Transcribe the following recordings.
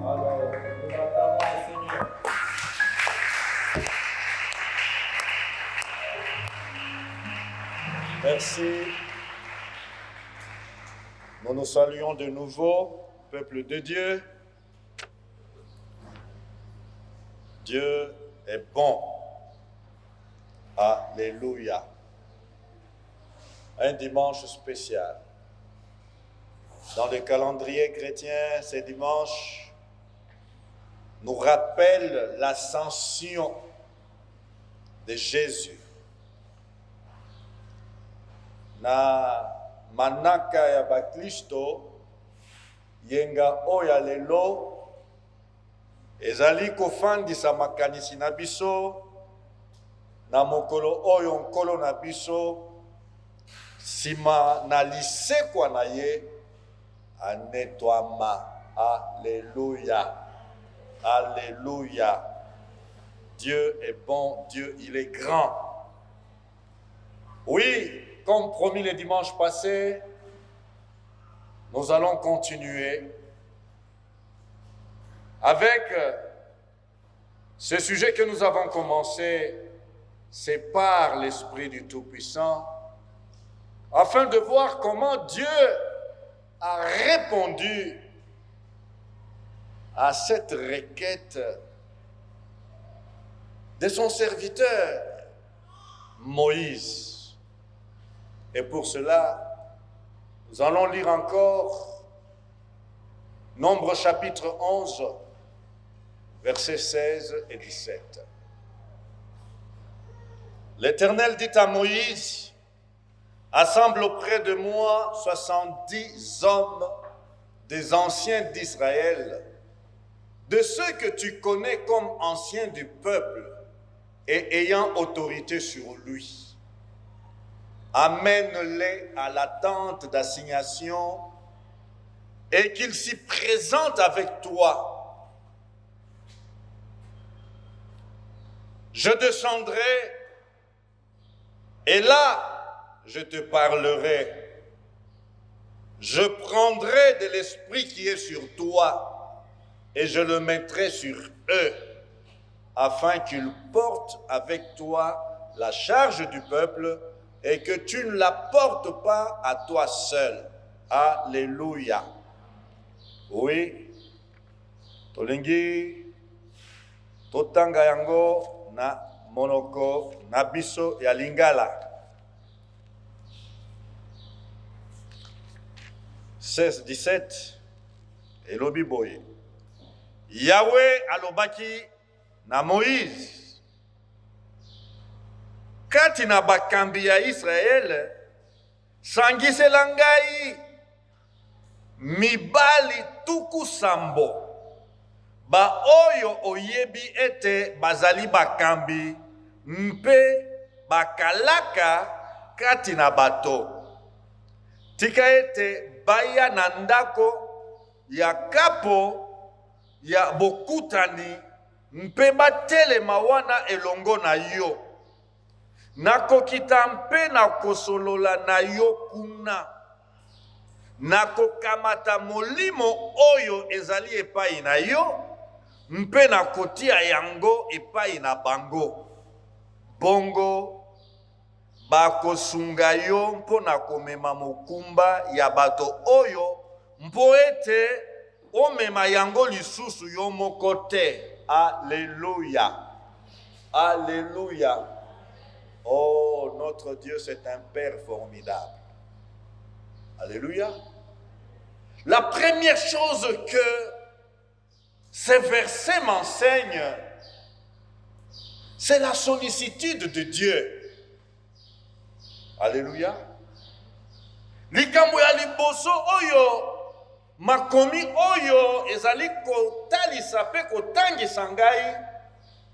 Alors, nous acclamons le Seigneur. Merci. Nous nous saluons de nouveau, peuple de Dieu. Dieu est bon. Alléluia. Un dimanche spécial. Dans le calendrier chrétien, ces dimanches nous rappellent l'ascension de Jésus. Na manaka ya bakristo yenga oya lelo ezali kofandisa makanisi na biso na mokolo oyo nkolo na biso sima na lisekwa na ye anetwama. Alléluia. Alléluia. Dieu est bon, Dieu il est grand. Oui, comme promis le dimanche passé, nous allons continuer avec ce sujet que nous avons commencé, c'est par l'Esprit du Tout-Puissant, afin de voir comment Dieu a répondu à cette requête de son serviteur Moïse. Et pour cela, nous allons lire encore Nombre chapitre 11, versets 16 et 17. L'Éternel dit à Moïse, « Assemble auprès de moi 70 hommes des anciens d'Israël, de ceux que tu connais comme anciens du peuple et ayant autorité sur lui. Amène-les à la tente d'assignation et qu'ils s'y présentent avec toi. Je descendrai et là, je te parlerai. Je prendrai de l'esprit qui est sur toi et je le mettrai sur eux, afin qu'ils portent avec toi la charge du peuple et que tu ne la portes pas à toi seul. Alléluia. Oui. Tolingi totanga yango na monoko na biso ya lingala. 16-17 elobi boye. Yahweh alobaki na Moïse, kati na bakambi ya Israel, sangisela ngai mibali tuku sambo, ba oyo oyebi ete bazali bakambi mpe bakalaka kati na bato. Tika ete baya na ndako ya kapo ya bokutani mpe batelema wana elongo na yo. Nakokita mpe nakosolola na yo kuna. Nakokamata molimo oyo ezali epai na yo, mpe nakotia yango epai na bango. Bongo bakosunga yo mpo na komema mokumba ya bato oyo, mpo ete omema yango lisusu yo moko te. Alléluia. Alléluia. Oh, notre Dieu, c'est un Père formidable. Alléluia. La première chose que ces versets m'enseignent, c'est la sollicitude de Dieu. Alléluia. Likambo ya liboso oyo makomi oyo ezali kotalisa pe kotangisa ngai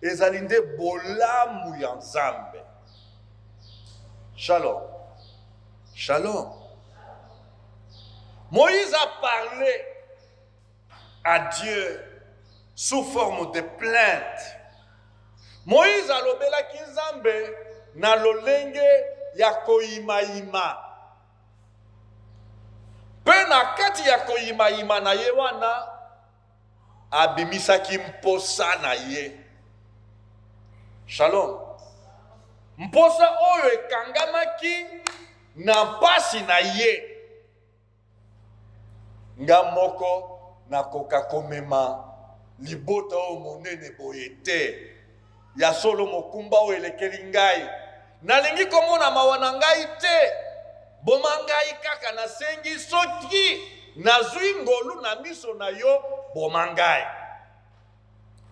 ezali nde bolamu ya Nzambe. Shalom. Shalom. Moïse a parlé à Dieu sous forme de plainte. Moïse a lobelaki Nzambe na lolenge ya koyimayima. Pe na kati ya koyimayima na ye wana abimisaki mposa na ye. Shalom. Mposa oyo ekangamaki na mpasi na ye. Nga moko nakoka komema libota o monene boye te. Ya solo mokumba o elekeli ngai. Nalingi komona mawa na ngai te. Boma ngai kaka nasengi soki nazwi ngolu na miso na yo boma ngai.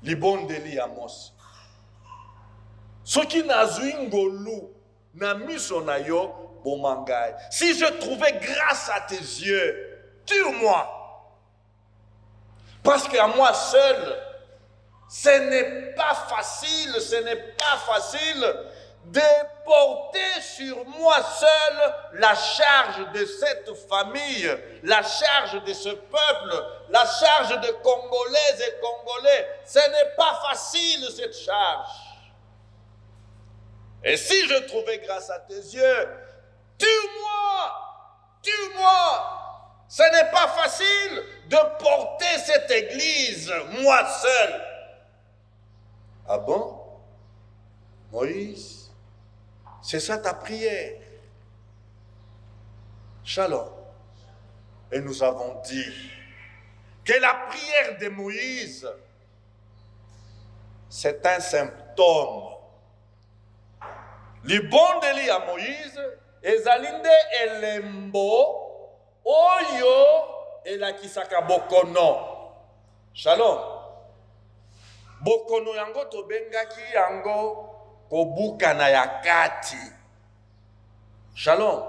Libondeli ya Mose. Soki nazwi ngolu na miso na yo boma ngai. Si je trouvais grâce à tes yeux, tue-moi. Parce qu'à moi seul, ce n'est pas facile de porter sur moi seul la charge de cette famille, la charge de ce peuple, la charge de Congolaises et Congolais. Ce n'est pas facile cette charge. Et si je trouvais grâce à tes yeux, tue-moi, tue-moi. Ce n'est pas facile de porter cette église, moi seul. Ah bon? Moïse, c'est ça ta prière? Shalom. Et nous avons dit que la prière de Moïse, c'est un symptôme. Le bon délit à Moïse, ezalinde elembo, oyo elakisaka bokono. Shalom. Bokono yango tobengaki yango kobuka na yakati. Shalom.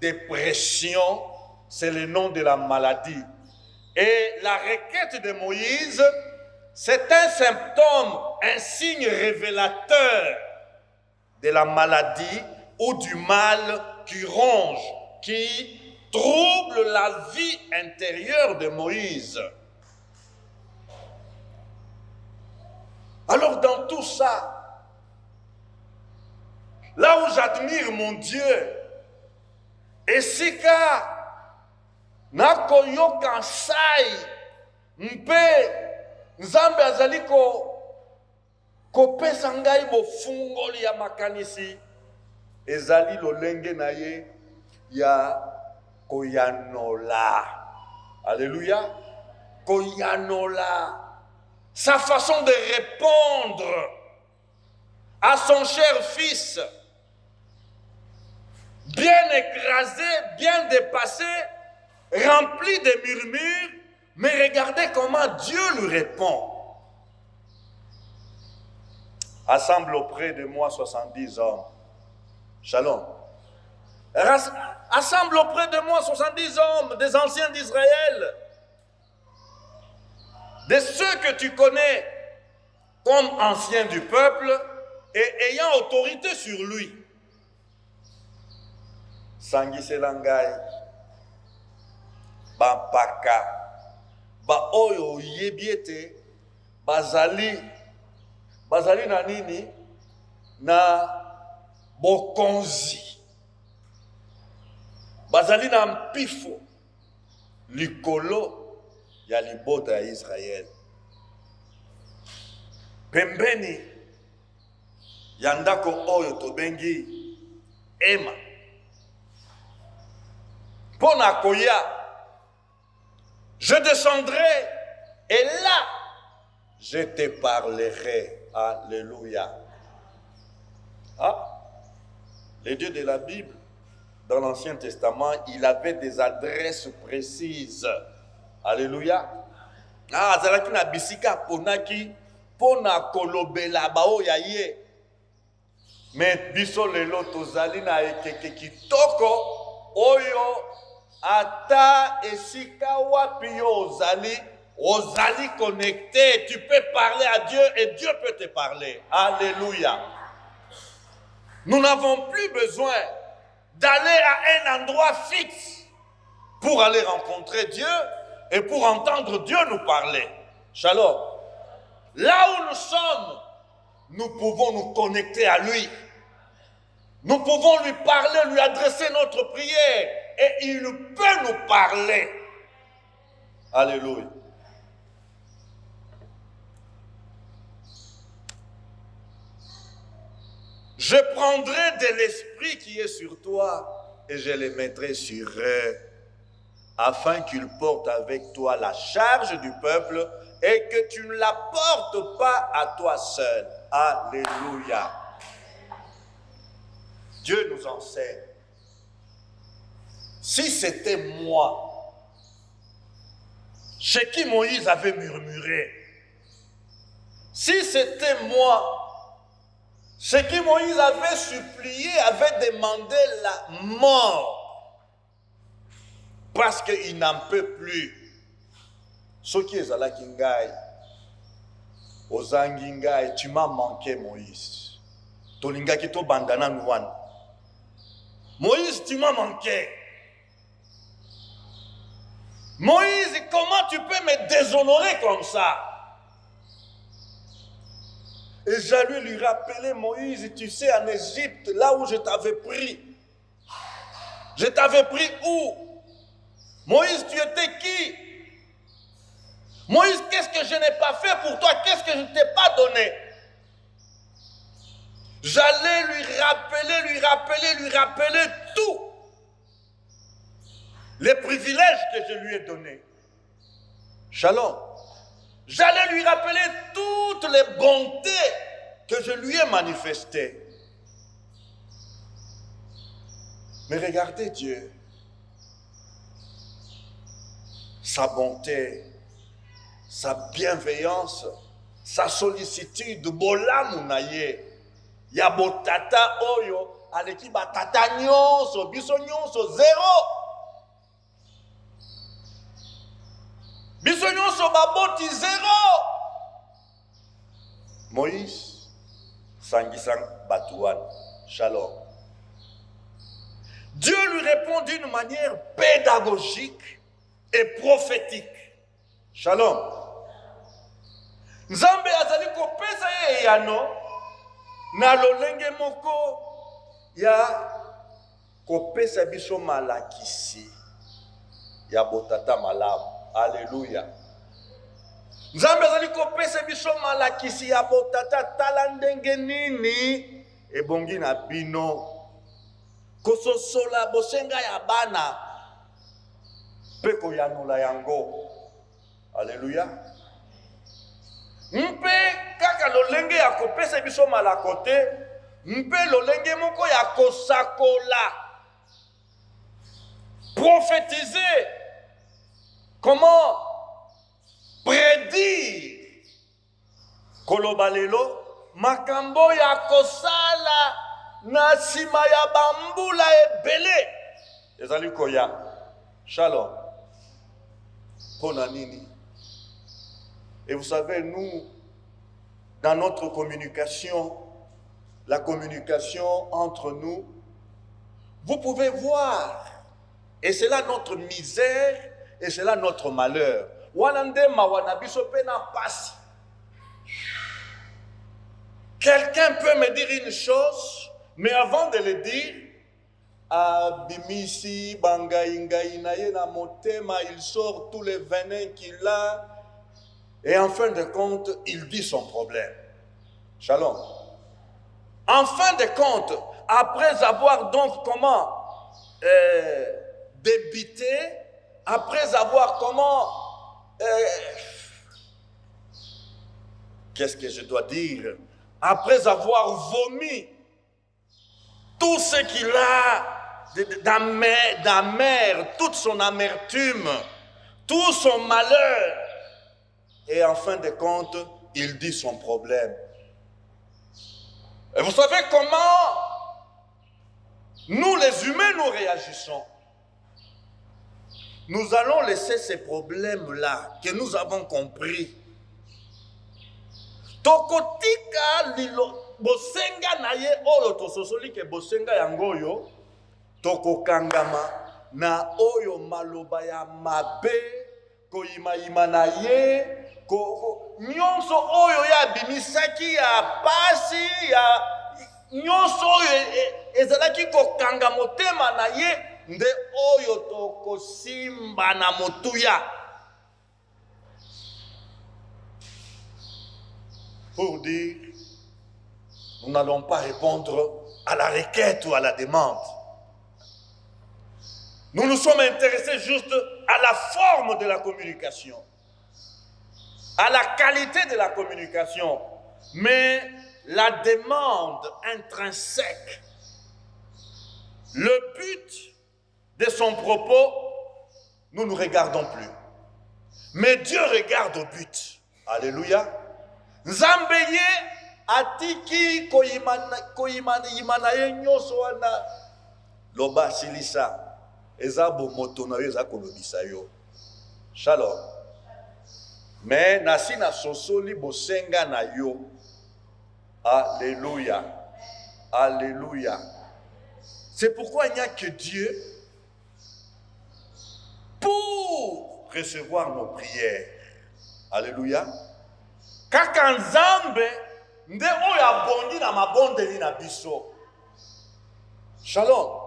Dépression, c'est le nom de la maladie. Et la requête de Moïse, c'est un symptôme, un signe révélateur de la maladie ou du mal qui ronge, qui trouble la vie intérieure de Moïse. Alors dans tout ça, là où j'admire mon Dieu, esika nakoyoka sai mpe nzambe azali kopesa ngai bofungoli ya makanisi ezali lolenge na ye ya koyanola. Alléluia. Koyanola. Sa façon de répondre à son cher fils, bien écrasé, bien dépassé, rempli de murmures, mais regardez comment Dieu lui répond. Assemble auprès de moi 70 hommes. Shalom. Assemble auprès de moi 70 hommes, des anciens d'Israël, de ceux que tu connais comme anciens du peuple et ayant autorité sur lui. Sangise langai, bampaka, ba oyo yebiete, bazali na nini, na bokonzi, bazali na mpifo, likolo ya libota ya Israël. Pembeni ya ndako oyo tobengi Ema. Pona koya, je descendrai et là, je te parlerai. Alléluia. Ah, les dieux de la Bible, dans l'Ancien Testament, il avait des adresses précises. Alléluia. Ah, zalaki na bisika ponaki, pona kolobela bao ya ye. Mais biso lelo tozali na ekeke kitoko, oyo ata esika wapi yo ozali connecté, tu peux parler à Dieu et Dieu peut te parler. Alléluia. Nous n'avons plus besoin d'aller à un endroit fixe pour aller rencontrer Dieu et pour entendre Dieu nous parler. Shalom. Là où nous sommes, nous pouvons nous connecter à lui. Nous pouvons lui parler, lui adresser notre prière et il peut nous parler. Alléluia. Je prendrai de l'esprit qui est sur toi et je le mettrai sur eux, afin qu'ils portent avec toi la charge du peuple et que tu ne la portes pas à toi seul. Alléluia. Dieu nous enseigne. Si c'était moi, chez qui Moïse avait murmuré, si c'était moi, chez qui Moïse avait supplié, avait demandé la mort, parce qu'il n'en peut plus. Ce qui est à la Kingai, aux Angingai, tu m'as manqué, Moïse. Tolinga kito bandana nouan. Moïse, tu m'as manqué. Moïse, comment tu peux me déshonorer comme ça? Et j'allais lui rappeler, Moïse, tu sais, en Égypte, là où je t'avais pris. Je t'avais pris où? Moïse, tu étais qui? Moïse, qu'est-ce que je n'ai pas fait pour toi? Qu'est-ce que je ne t'ai pas donné? J'allais lui rappeler tout. Les privilèges que je lui ai donnés. Shalom. J'allais lui rappeler toutes les bontés que je lui ai manifestées. Mais regardez Dieu. Sa bonté, sa bienveillance, sa sollicitude, bolamu na ye. Ya botata oyo, aleki batata nyonso, biso nyonso, zéro. Biso nyonso baboti zéro. Moïse, sangisang batouan, shalom. Dieu lui répond d'une manière pédagogique et prophétique. Shalom. Nzambe azali kopesa ye yano na lolenge moko ya kopesa biso malakisi ya botata malamu. Alléluia. Nzambe azali kopesa biso malakisi ya botata tala ndenge nini ebongi na bino kososola bosenga ya bana pe koyanola yango. Alléluia. Mpe kaka lolenge ya kopesa biso malakote, mpe lolenge moko ya kosakola, prophétiser. Comment prédire kolobalelo makambo ya kosala na sima ya bambula ebele ezali koya. Shalom. Pona nini? Et vous savez, nous, dans notre communication, la communication entre nous, vous pouvez voir, et c'est là notre misère, et c'est là notre malheur. Quelqu'un peut me dire une chose, mais avant de le dire, Bimisi, Bangaïna, Motema, il sort tous les venins qu'il a, et en fin de compte, il dit son problème. Shalom. En fin de compte, après avoir donc comment débité, après avoir qu'est-ce que je dois dire? Après avoir vomi tout ce qu'il a d'amer, toute son amertume, tout son malheur, et en fin de compte, il dit son problème. Et vous savez comment nous les humains nous réagissons? Nous allons laisser ces problèmes-là que nous avons compris. Tokotika lilo bosenga na ye oyo tososoli ke bosenga yango yo tokokangama na oyo maloba ya mabe koyima na ye nyonso oyo ya bimisaki ya pasi ya nyonso oyo ezalaki kokanga motema na ye nde oyo tokosimba na motuya. Pour dire nous n'allons pas répondre à la requête ou à la demande. Nous nous sommes intéressés juste à la forme de la communication, à la qualité de la communication, mais la demande intrinsèque, le but de son propos, nous ne regardons plus. Mais Dieu regarde au but. Alléluia. Nzambeye atiki koyimana ye nyonso wana loba silisa ezabo moto na yo ezakolobisa yo. Shalom. Mais nasi na sosoli bosenga na yo. Alléluia. Alléluia. C'est pourquoi il n'y a que Dieu pour recevoir nos prières. Alléluia. Kaka nzambe nde oyo abondi na mabondeli na biso. Shalom.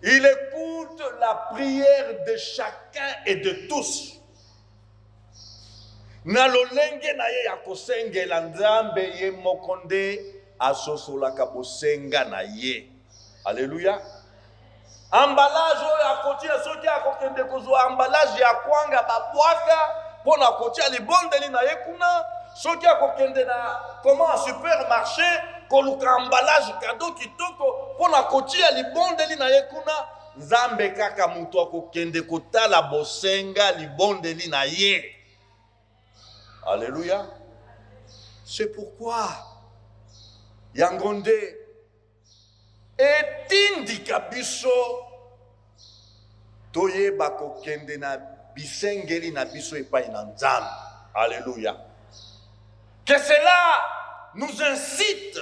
Il écoute la prière de chacun et de tous. Na lolenge na ye ya kosengela nzambe ye mokonde asosolaka bosenga na ye. Alléluia. Emballage oyo akotia soki akokende kozwa emballage ya kwanga babwaka pona kotia libondeli na ye kuna soki akokende na comment supermarché koluka emballage cadeau kitoko pona kotia libondeli na ye kuna nzambe kaka mutu akokende kotala bosenga libondeli na ye. Alléluia. C'est pourquoi Yangonde etindika biso toyeba kokende na bisengeli na biso epai na nzambe. Alléluia. Que cela nous incite,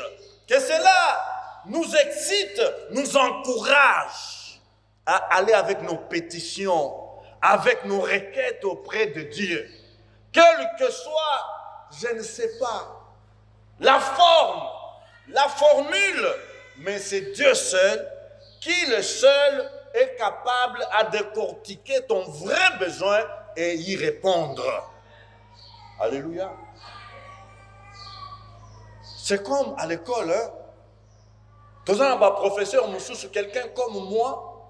que cela nous excite, nous encourage à aller avec nos pétitions, avec nos requêtes auprès de Dieu. Quelle que soit, je ne sais pas, la forme, la formule, mais c'est Dieu seul qui le seul est capable à décortiquer ton vrai besoin et y répondre. Alléluia. C'est comme à l'école, hein? Tous un professeur, quelqu'un comme moi,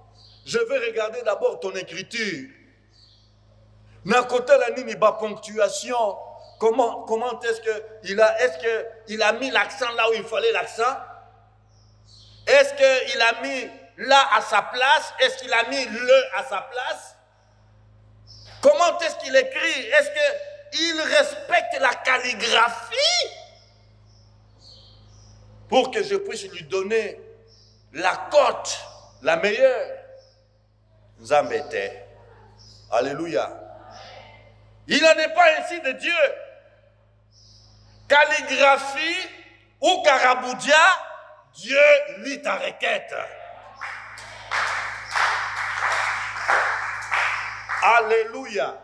je vais regarder d'abord ton écriture. Na côté la nini ba ponctuation, comment est-ce qu'il a mis l'accent là où il fallait l'accent? Est-ce qu'il a mis là à sa place? Est-ce qu'il a mis le à sa place? Comment est-ce qu'il écrit? Est-ce qu'il respecte la calligraphie? Pour que je puisse lui donner la cote, la meilleure. Nzambete. Alléluia. Il n'en est pas ainsi de Dieu. Calligraphie ou caraboudia, Dieu lit ta requête. Alléluia.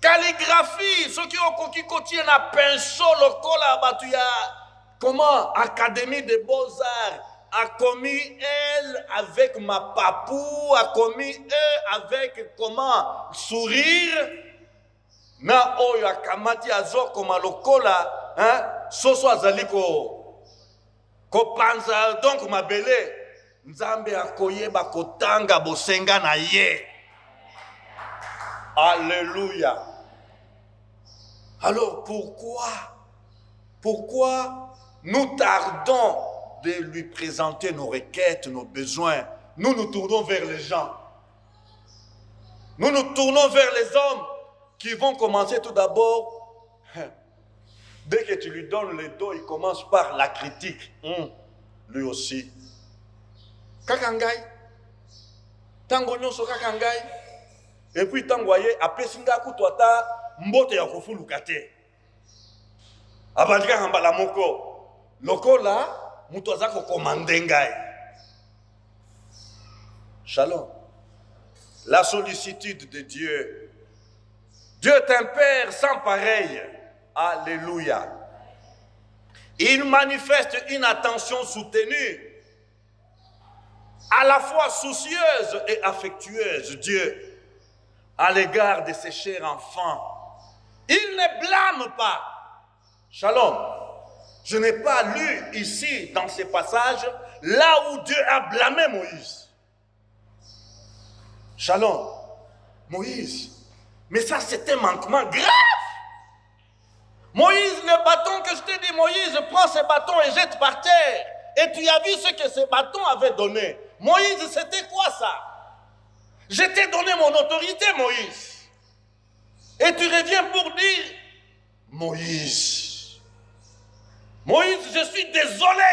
Calligraphie, ceux qui ont coquille un pinceau, le col à batuya. Comment Académie des Beaux-Arts a commis elle avec ma papou, a commis eux avec comment sourire. Na oyo akamati azo koma lokola, hein, soso azali ko panza donc mabele, nzambe akoyeba kotanga bosenga na ye. Alléluia. Alors pourquoi nous tardons de lui présenter nos requêtes, nos besoins? Nous nous tournons vers les gens. Nous nous tournons vers les hommes qui vont commencer tout d'abord. Dès que tu lui donnes le dos, il commence par la critique. Lui aussi. Kakangai. Tango nyonso kakangai. Et puis tangoye apesinga kutwata mbote ya kofulukate. Abandika hambala moko. Lokola mutu azako komande ngai. Shalom. La sollicitude de Dieu. Dieu est un Père sans pareil. Alléluia. Il manifeste une attention soutenue, à la fois soucieuse et affectueuse, Dieu, à l'égard de ses chers enfants. Il ne blâme pas. Shalom. Je n'ai pas lu ici, dans ces passages, là où Dieu a blâmé Moïse. Shalom. Moïse. Mais ça, c'est un manquement grave. Moïse, le bâton que je t'ai dit, Moïse, prends ce bâton et jette par terre. Et tu as vu ce que ce bâton avait donné. Moïse, c'était quoi ça? Je t'ai donné mon autorité, Moïse. Et tu reviens pour dire, Moïse, je suis désolé.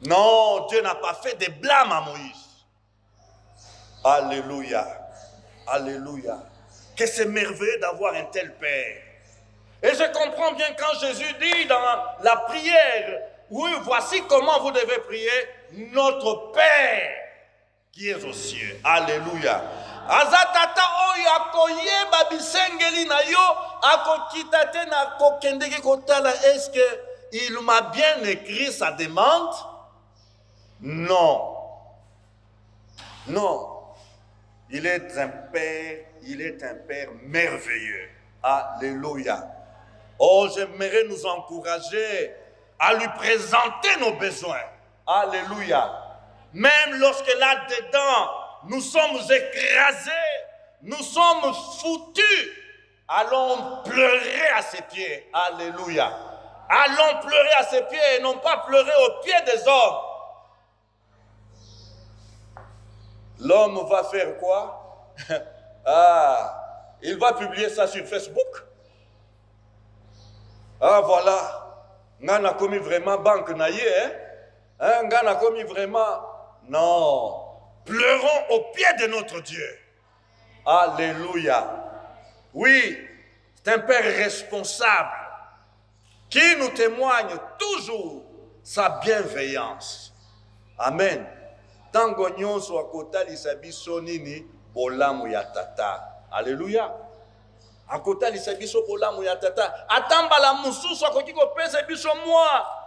Non, Dieu n'a pas fait de blâme à Moïse. Alléluia. Alléluia. Que c'est merveilleux d'avoir un tel Père. Et je comprends bien quand Jésus dit dans la prière, oui, voici comment vous devez prier, notre Père qui est aux cieux. Alléluia. Azatata oyo akoyeba bisengeli na yo akokita te na kokendeki kotala, est-ce que il m'a bien écrit sa demande? Non. Non. Il est un Père merveilleux. Alléluia. Oh, j'aimerais nous encourager à lui présenter nos besoins. Alléluia. Même lorsque là-dedans, nous sommes écrasés, nous sommes foutus, allons pleurer à ses pieds. Alléluia. Allons pleurer à ses pieds et non pas pleurer aux pieds des hommes. L'homme va faire quoi? Il va publier ça sur Facebook. Voilà. On a commis vraiment banque naïe, hein? On a commis vraiment. Non. Pleurons au pied de notre Dieu. Alléluia. Oui, c'est un Père responsable qui nous témoigne toujours sa bienveillance. Amen. Tango nyonso akotalisa biso nini bolamu ya tata. Alléluia. Akotalisa biso bolamu ya tata. Atambala mususu akoki kopesa biso mwa.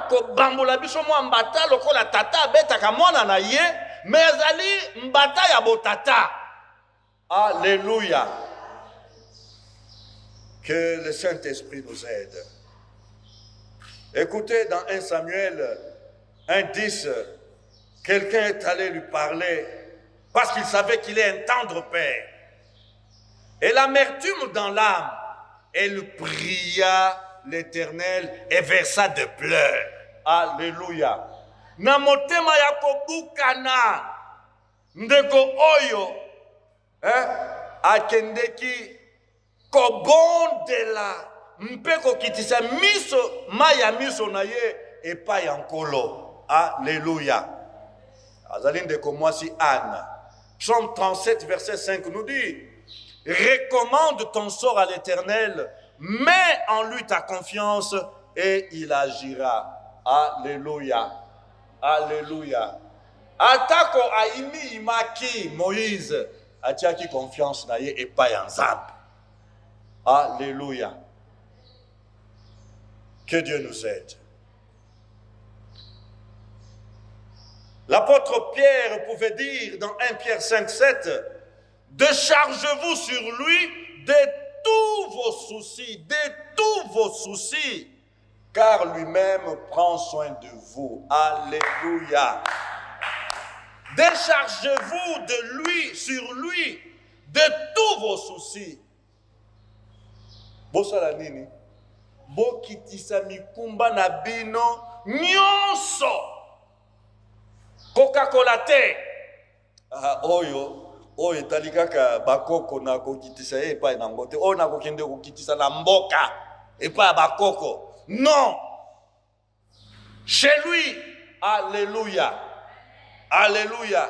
Ko bambola biso mwa mbata lokola tata abetaka mwana na ye, mais azali mbata ya botata. Alléluia. Que le Saint-Esprit nous aide. Écoutez, dans 1 Samuel 1:10, quelqu'un est allé lui parler parce qu'il savait qu'il est un tendre père. Et l'amertume dans l'âme, elle pria l'Éternel et versa de pleurs. Alléluia. Na motema ya kobukana ndeko oyo akendeki kobondela mpe kokitisa miso maya miso na ye epai ya nkolo. Alléluia. Azali ndeko mwasi Anne. Psaume 37 verset 5 nous dit: recommande ton sort à l'Éternel, mets en lui ta confiance et il agira. Alléluia. Alléluia. Atako aimi imaki Moïse atiaki confiance na ye epai ya Nzambe. Alléluia. Que Dieu nous aide. L'apôtre Pierre pouvait dire dans 1 Pierre 5:7, déchargez-vous sur lui de tous vos soucis, car lui-même prend soin de vous. Alléluia. Déchargez-vous de lui, sur lui, de tous vos soucis. Bosala nini? Bokitisa mikumba na bino nyonso. Coca-Cola te. Oyo etali kaka bakoko na kokitisa epai na ngote. Oyo na kokende kokitisa na mboka epai bakoko. Non. Chez lui, alléluia. Alléluia.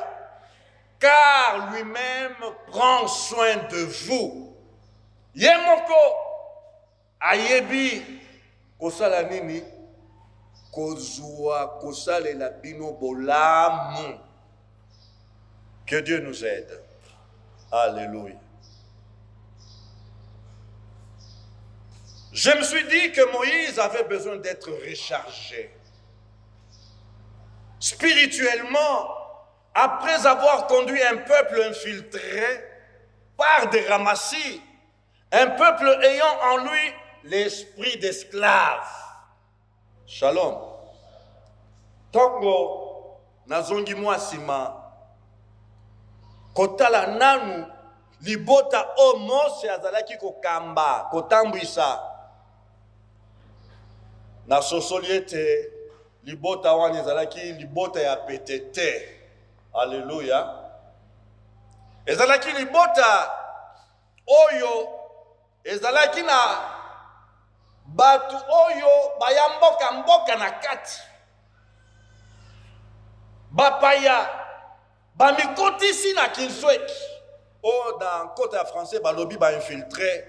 Car lui-même prend soin de vous. Yemoko ayebi kosala nini? Kozua kosalela bino bolamu. Que Dieu nous aide. Alléluia. Je me suis dit que Moïse avait besoin d'être rechargé. Spirituellement, après avoir conduit un peuple infiltré par des ramassis, un peuple ayant en lui l'esprit d'esclave. Shalom. Tango nazongi mwasima kotala nanu libota o Mose azalaki kokamba kotambwisa na sosoli ete libota wana ezalaki libota ya petete. Alléluia. Ezalaki libota oyo ezalaki na batu oyo bayamboka mboka na kati bapaya bamikotisi na kinsweki o dans côté ya français balobi ba infiltré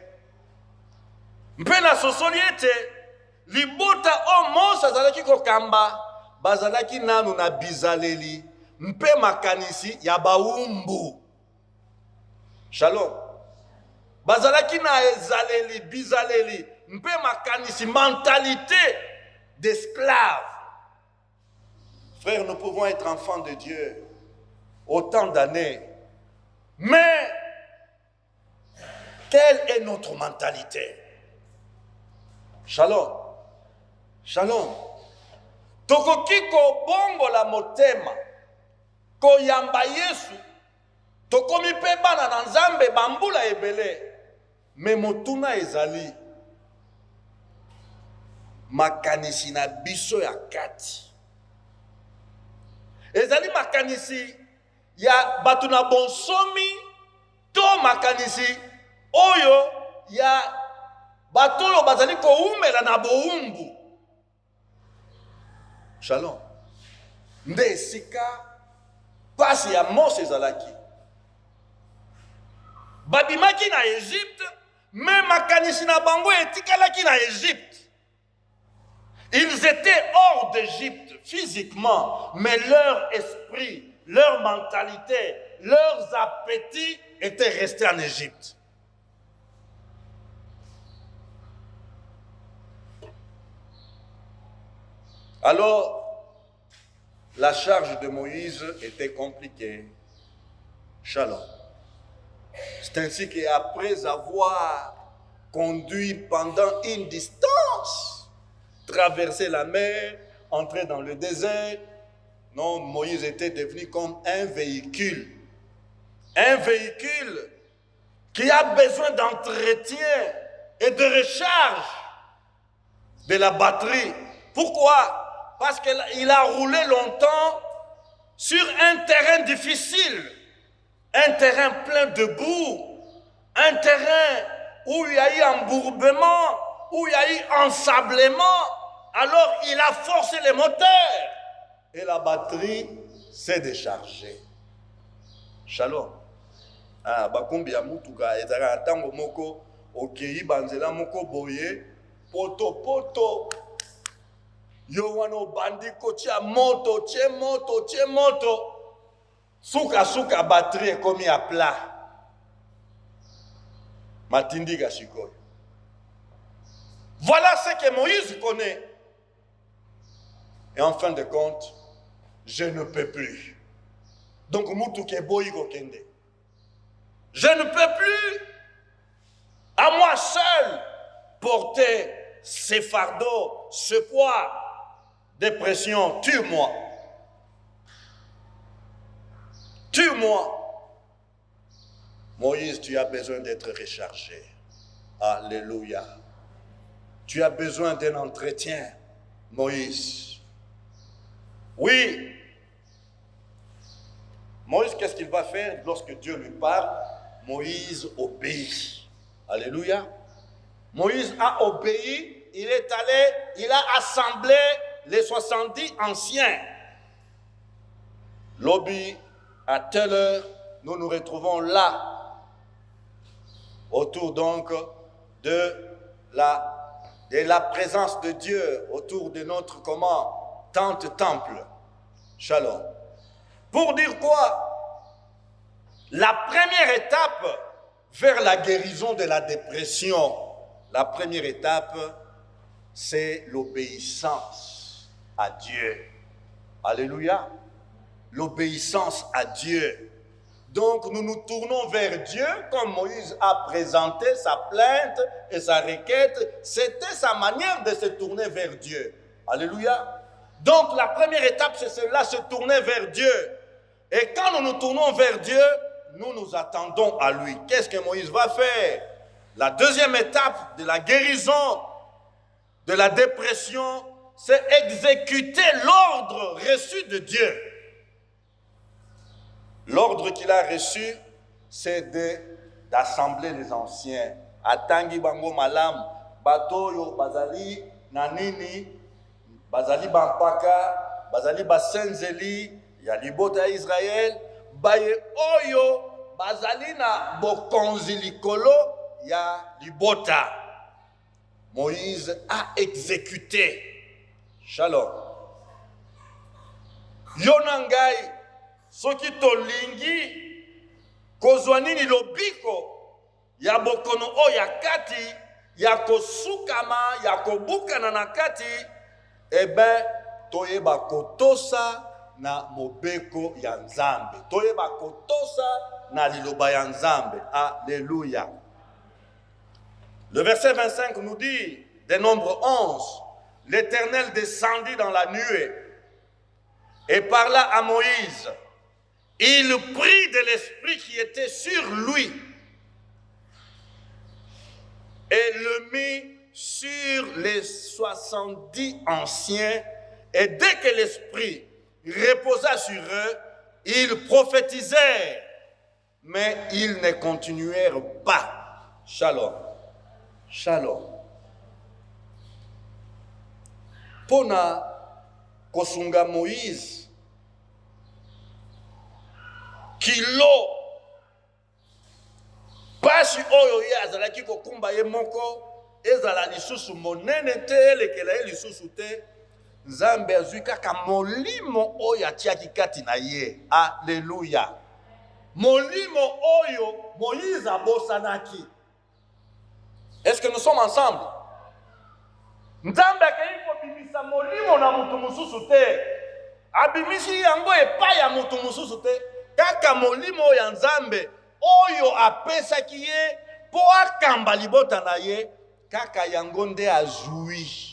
mpe na sosoli ete libota o Mose azalaki kokamba bazalaki nanu na bizaleli mpe makanisi ya baumbu. Shalom. Bazalaki na ezaleli bizaleli mpe makanisi mentalité d'esclave. Frères, nous pouvons être enfants de Dieu autant d'années, mais quelle est notre mentalité? Shalom. Shalom. Tokoki kobongola motema koyamba Yesu tokomi pe bana na Nzambe bambula ebele me motuna ezali makanisi na biso ya kati ezali makanisi ya batu na bonsomi to makanisi oyo ya batu oyo bazali koumela na boumbu. Shalom. Nde esika pasi ya Mose ezalaki babimaki na Égypte, même makanisi na bango etikalaki na Égypte. Ils étaient hors d'Égypte physiquement, mais leur esprit, leur mentalité, leurs appétits étaient restés en Égypte. Alors, la charge de Moïse était compliquée. Shalom. C'est ainsi qu'après avoir conduit pendant une distance, traversé la mer, entré dans le désert, non, Moïse était devenu comme un véhicule qui a besoin d'entretien et de recharge de la batterie. Pourquoi? Parce qu'il a roulé longtemps sur un terrain difficile, un terrain plein de boue, un terrain où il y a eu embourbement, où il y a eu ensablement. Alors il a forcé les moteurs et la batterie s'est déchargée. Shalom. Ah, bakumbi ya mutuka ezaka tango moko okei banzela moko boye poto yo wana obandi kotia moto tie moto suka batterie ekomi à plat matindika sikoyo. Voilà ce que Moïse connaît. Et en fin de compte, je ne peux plus. Donc mutuke boyi kokende. Je ne peux plus, à moi seul, porter ces fardeaux, ce poids de pression. Tue-moi. Tue-moi. Moïse, tu as besoin d'être rechargé. Alléluia. Tu as besoin d'un entretien, Moïse. Oui. Moïse, qu'est-ce qu'il va faire lorsque Dieu lui parle? Moïse obéit. Alléluia. Moïse a obéi, il est allé, il a assemblé les 70 anciens. Lobby, à telle heure, nous nous retrouvons là, autour donc de la présence de Dieu, autour de notre tente temple. Shalom. Pour dire quoi? La première étape vers la guérison de la dépression, la première étape, c'est l'obéissance à Dieu. Alléluia. L'obéissance à Dieu. Donc nous nous tournons vers Dieu, comme Moïse a présenté sa plainte et sa requête. C'était sa manière de se tourner vers Dieu. Alléluia. Donc la première étape, c'est cela, se tourner vers Dieu. Et quand nous nous tournons vers Dieu, nous nous attendons à lui. Qu'est-ce que Moïse va faire? La deuxième étape de la guérison, de la dépression, c'est exécuter l'ordre reçu de Dieu. L'ordre qu'il a reçu, c'est d'assembler les anciens. Atangi bango malam, batoyo bazali nanini, bazali bampaka, bazali basenzeli, ya libota ya Israël, baye oyo bazali na bokonzi likolo ya libota. Moïse a exécuté. Shalom. Yonangai, soki tolingi kozwa nini lobiko ya bokono oyo ya kati ya kosukama ya kobukana na kati, toyeba kotosa na mobeko ya Nzambe, toyeba kotosa na liloba ya Nzambe. Alléluia. Le verset 25 nous dit, des Nombres 11, l'Éternel descendit dans la nuée et parla à Moïse. Il prit de l'esprit qui était sur lui et le mit sur les 70 anciens. Et dès que l'esprit reposa sur eux, ils prophétisèrent, mais ils ne continuèrent pas. Shalom. Shalom. Pona kosunga Moïse kilo pasi oyo ye azalaki kokumba ye moko ezala lisusu monene te elekela ye lisusu te, Nzambe azwi kaka molimo oyo atiaki kati na ye. Alléluia. Molimo oyo Moïse abosanaki. Est-ce que nous sommes ensemble? Nzambe akei kobimisa molimo na mutu mususu te, abimisi yango epai ya mutu mususu te, kaka molimo ya Nzambe oyo apesaki ye po akamba libota na ye, kaka yango nde azwi.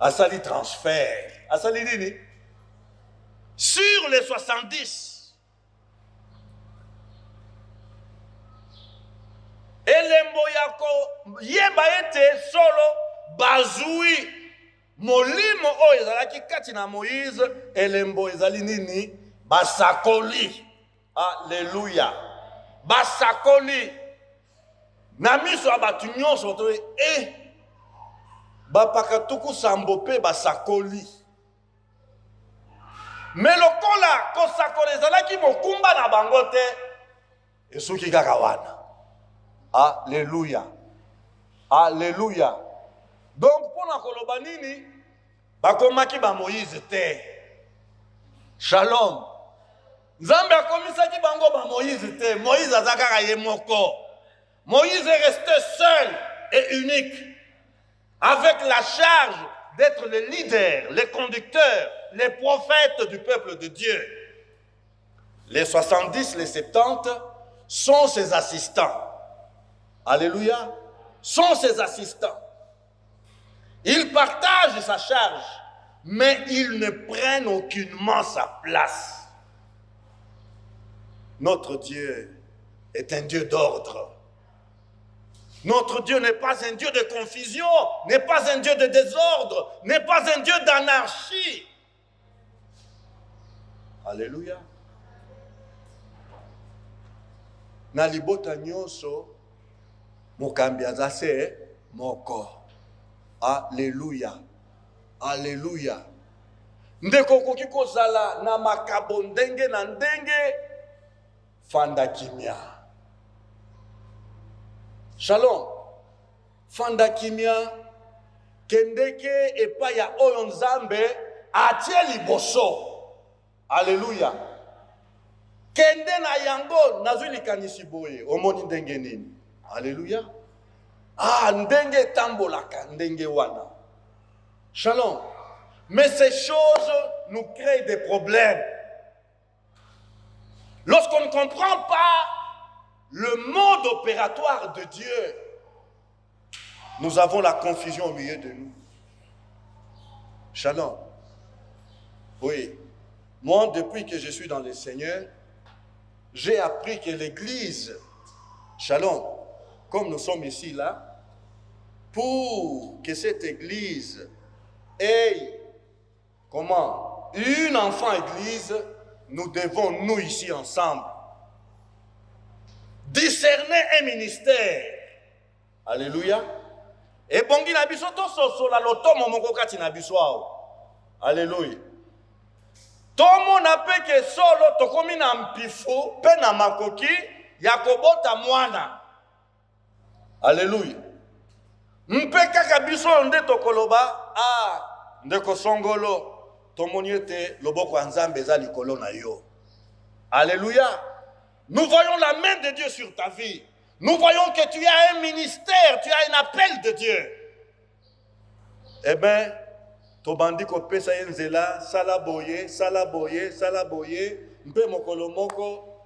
Asali transfert. Asali nini? Sur les 70. Elembo yako yeba ete solo bazui molimo oyo ezalaki kati na Moïse, elembo ezali nini? Basakoli. Alléluia. Basakoli. Na miso ya batu nyonso toye bapakatuku sambope basakoli. Mais lokola kosakoli ezalaki mokumba na bango te, esuki kaka wana. Alléluia. Alléluia. Donc pona koloba nini bakomaki ba Moïse te. Shalom. Nzambe akomisaki bango ba Moïse te. Moïse azakaka ye moko. Moïse est resté seul et unique, avec la charge d'être le leader, le conducteur, les prophètes du peuple de Dieu. Les 70, les 70 sont ses assistants. Alléluia. Sont ses assistants. Ils partagent sa charge, mais ils ne prennent aucunement sa place. Notre Dieu est un Dieu d'ordre. Notre Dieu n'est pas un Dieu de confusion, n'est pas un Dieu de désordre, n'est pas un Dieu d'anarchie. Alléluia. Na libota nyonso mokambi azase moko. Alléluia. Alléluia. Ndeko koki kozala na makabo ndenge na ndenge, fanda kimia. Shalom. Fanda kimia kendeke epa ya oyo Nzambe atie liboso. Alléluia. Kende na yango nazwi likanisi boye omoni ndenge nini. Alléluia. Ndenge tambolaka ndenge wana. Shalom. Mais ces choses nous créent des problèmes. lorsqu'on ne comprend pas le mode opératoire de Dieu, nous avons la confusion au milieu de nous. Shalom. Oui. Moi, depuis que je suis dans le Seigneur, j'ai appris que l'Église, Shalom, comme nous sommes ici là, pour que cette Église ait, une enfant Église, nous devons, nous ici ensemble, discerner un ministère. Alléluia. Et bongi na biso to sosola lotomo moko kati na biso awo. Alléluia. Tomo na pe ke solo tokomi na mpifo pe na makoki ya kobota mwana. Alléluia. Mpe kaka biso nde tokoloba ndeko songolo tomoni ete loboko ya Nzambe eza likolo na yo. Alléluia. Nous voyons la main de Dieu sur ta vie. Nous voyons que tu as un ministère, tu as un appel de Dieu. Eh bien, tobandi ko pesa yenzela, sala boye, mpe mokolo moko,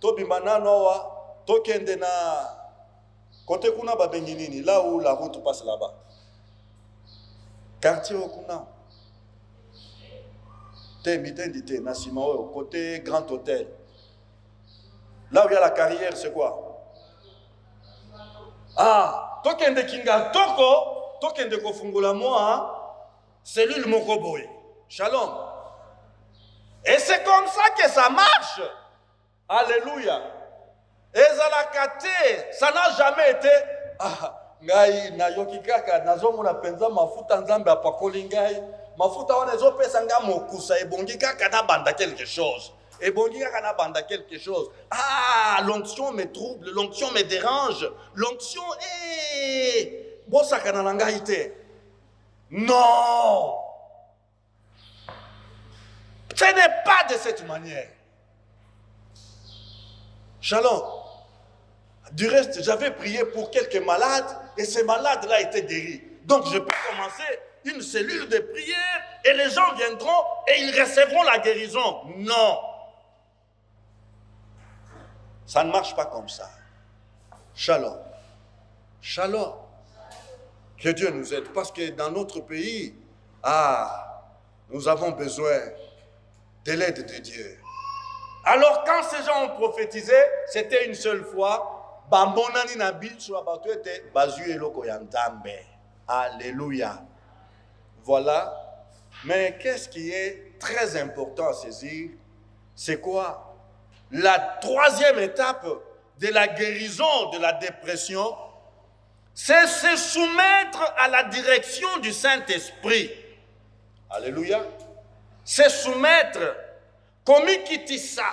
tobimana noa, tokende na kote kuna babengi nini, là où la route passe là-bas. Quartier okuna. Te mitendite na Simao, côté Grand Hôtel. Là où il y a la carrière, c'est quoi? Tokende kinga toko, tokende kofungula moi, cellule mokoboy. Shalom. Et c'est comme ça que ça marche. Alléluia. Et ça n'a jamais été ngai na yoki kaka nazomo na penza mafuta Nzambe apakoli ngai. Mafuta wana ezopesa nga mokusa ebongi kaka na banda quelque chose. Et bon, il y a quelque chose. L'onction me trouble, l'onction me dérange. L'onction est... Non! Ce n'est pas de cette manière. Shalom. Du reste, j'avais prié pour quelques malades et ces malades-là étaient guéris. Donc, je peux commencer une cellule de prière et les gens viendront et ils recevront la guérison. Non! Ça ne marche pas comme ça. Shalom. Shalom. Que Dieu nous aide. Parce que dans notre pays, nous avons besoin de l'aide de Dieu. Alors quand ces gens ont prophétisé, c'était une seule fois. Alléluia. Voilà. Mais qu'est-ce qui est très important à saisir? C'est quoi? La troisième étape de la guérison de la dépression, c'est se soumettre à la direction du Saint-Esprit. Alléluia. Se soumettre. Komikitisa.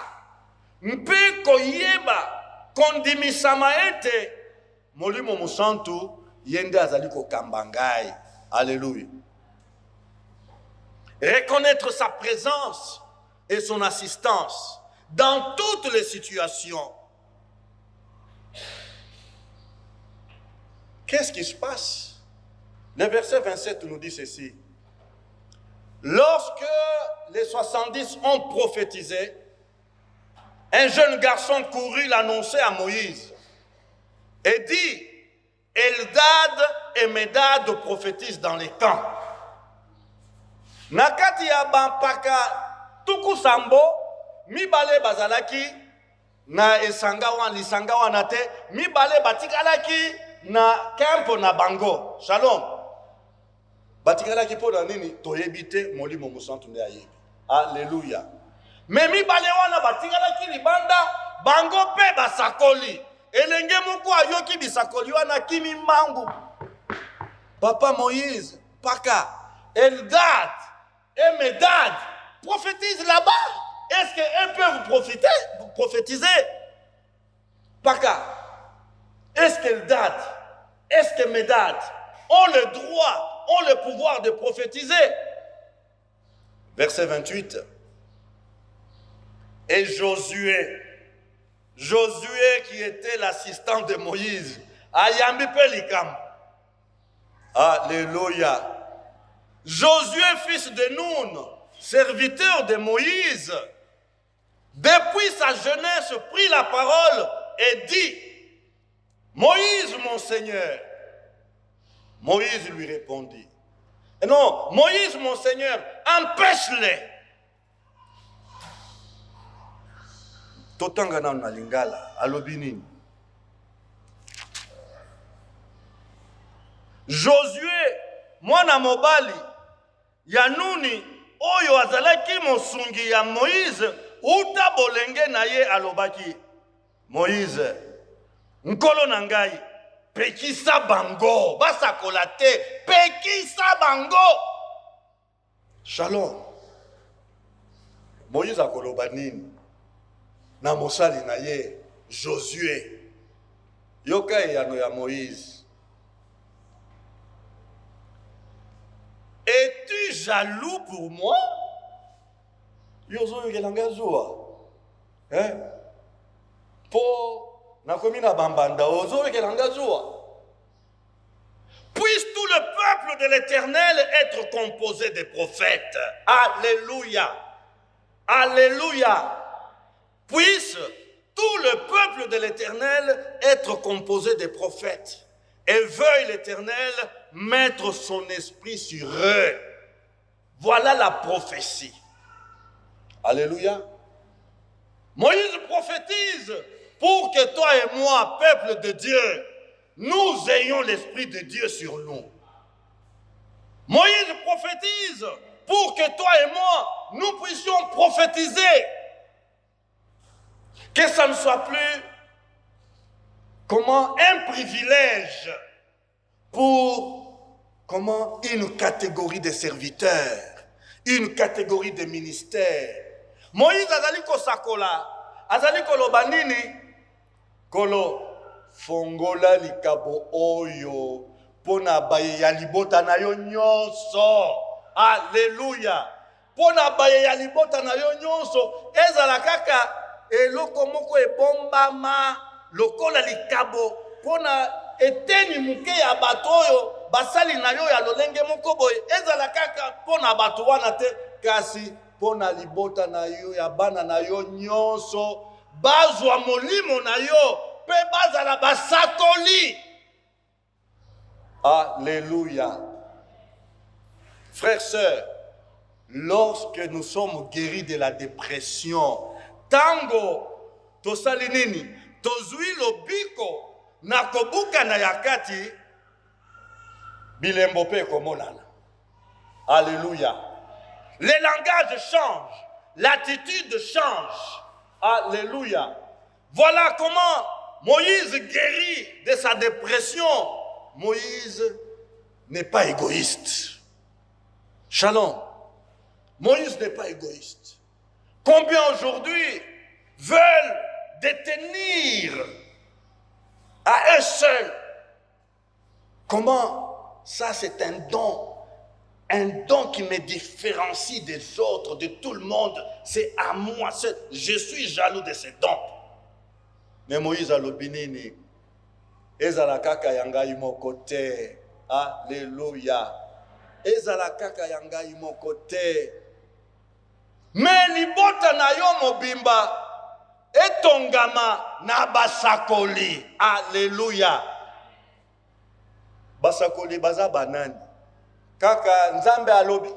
Mpe koyeba. Kondimisama ete. Molimo musantu. Yende azaliko kambangai. Alléluia. Reconnaître sa présence et son assistance dans toutes les situations. Qu'est-ce qui se passe? Le verset 27 nous dit ceci. Lorsque les 70 ont prophétisé, un jeune garçon courut l'annoncer à Moïse et dit, Eldad et Médad prophétisent dans les camps. Nakati ya bampaka tuku sambo, mibale bazalaki na esanga wana lisanga wana te, mibale batikalaki na campo na bango. Shalom. Batikalaki po na nini? Toyebite molimo musantu nde ayebi. Alléluia. Mais mibale wana batikalaki libanda bango pe basakoli. Elenge moko ayoki bisakoli wana kimi mangu. Papa Moïse, Paka, Eldad et Médad prophétisent là-bas. Est-ce qu'eux peuvent prophétiser? Paka, est-ce qu'Eldad, est-ce que Médad ont le droit, ont le pouvoir de prophétiser? Verset 28. Et Josué qui était l'assistant de Moïse, Ayambi Pelikam. Alléluia. Josué, fils de Nun, serviteur de Moïse, depuis sa jeunesse, prit la parole et dit, Moïse, mon Seigneur. Moïse lui répondit, non, Moïse, mon Seigneur, empêche-les. Totangana na lingala, alobinini. Josué, mwana mobali, ya Nuni, oyo azalaki mosungi ya Moïse, uta bolenge na ye alobaki. Moïse, nkolo na ngai, pekisa bango, basakola te, pekisa bango. Shalom. Moïse akoloba nini? Na mosali na ye, Josué. Yoka yano ya Moïse. Es-tu jaloux pour moi? Yozo yokelanga zoa. Hein? Po nakomi na bambanda ozo yokelanga zoa. Puisse tout le peuple de l'Éternel être composé des prophètes. Alléluia. Alléluia. Puisse tout le peuple de l'Éternel être composé des prophètes. Et veuille l'Éternel mettre son esprit sur eux. Voilà la prophétie. Alléluia. Moïse prophétise pour que toi et moi, peuple de Dieu, nous ayons l'esprit de Dieu sur nous. Moïse prophétise pour que toi et moi, nous puissions prophétiser. Que ça ne soit plus comment un privilège pour comment une catégorie de serviteurs, une catégorie de ministères. Moïse azali ko sakola, azali ko lobanini, kolo fongola likabo oyo pona baye ya libota na yo nyonso. Alléluia. Pona baye ya libota na yo nyonso, ezala kaka eloko moko ebombama lokola likabo pona eteni muke ya bato oyo basali na yo ya lolenge moko boye ezala kaka pona bato wana te kasi pona libota na yo ya bana na yo nyonso bazwa molimo na yo pe bazala basakoli. Alléluia. Frères, sœurs, lorsque nous sommes guéris de la dépression, tango tosali nini tozwi lobiko na kobuka na yakati bilembo pe komonana. Alléluia. Les langages changent, l'attitude change. Alléluia. Voilà comment Moïse guérit de sa dépression. Moïse n'est pas égoïste. Shalom. Moïse n'est pas égoïste. Combien aujourd'hui veulent détenir à eux seuls? Comment? Ça, c'est un don qui me différencie des autres, de tout le monde. C'est à moi seul. Je suis jaloux de ces dons. Mais Moïse a l'obinini. Ezala kaka yangai mokote. Alléluia. Ezala kaka yangai mokote. Mais libota na yo mobimba etongama na basakoli. Alléluia. Basakoli baza banani. Kaka nzambe alobi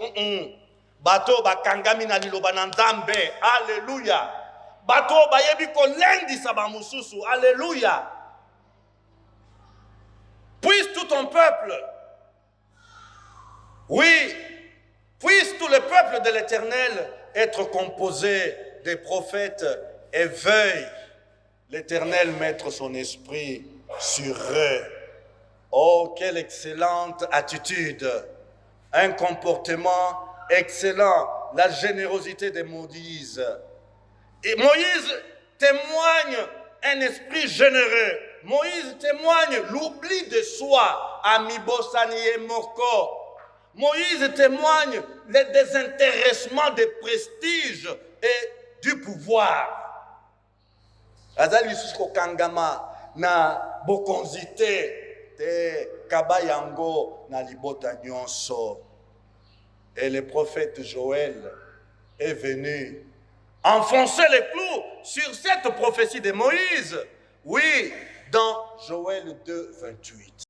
bato bakangami na liloba na nzambe. Alléluia. Bato bayebi kolendisa ba mususu. Alléluia. Puisse tout ton peuple, oui, puisse tout le peuple de l'Éternel être composé des prophètes et veuille l'Éternel mettre son esprit sur eux. Oh, quelle excellente attitude, un comportement excellent, la générosité de Moïse. Et Moïse témoigne un esprit généreux. Moïse témoigne l'oubli de soi. Amibosani moko. Moïse témoigne le désintéressement des prestiges et du pouvoir. Azali susko kangama na bokonzite te kabayango na libota nyonso. Et le prophète Joël est venu enfoncer les clous sur cette prophétie de Moïse. Oui, dans Joël 2, 28.